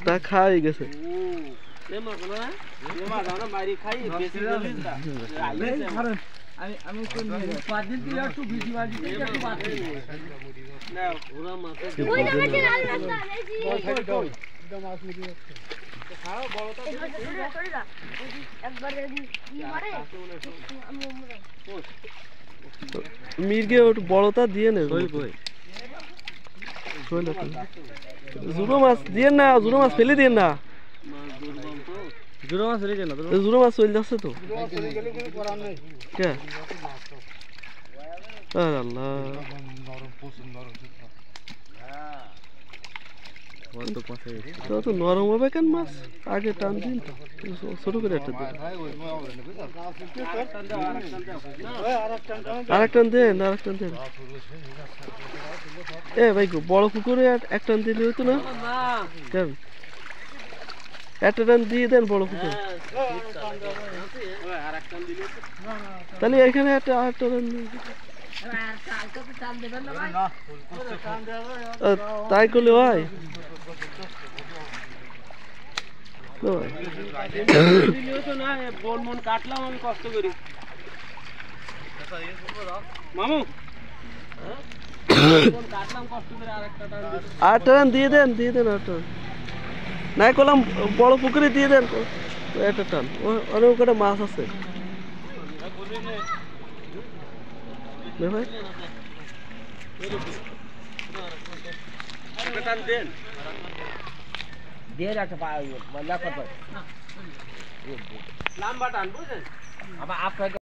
তা খাই গেছে মির্গে ওটা বড়টা দিয়ে নে জুড়ো মাছ দিয়ে না জুড়ো মাছ ফেলে দিয়ে না জুড়ো মাছ ফেলে দিয়ে না জুড়ো মাছ চলে যাচ্ছে তো কে আল্লাহ তো নরম হবে কেন মাছ আগে টান দিন ছোট করে একটা দিন আরেক টান দেন আরেক টান দেন এ ভাই বড় পুকুরে এক টান দিলে হইতো না কেন একটা টান দিয়ে দেন বড় পুকুরে তাহলে এখানে একটা আরেকটা টান তাই করলে হয় কাটলাম আমি কষ্ট করি মামু আরেকটা টান দিয়ে দেন আরেকটা নাই করলাম বড় পুকুরে দিয়ে দেন একটা টান অনেক কটা মাছ আছে ভাই টান দেন দিয়ে রাখতে পারবো লম্বা টান বুঝলেন আবার আপনাকে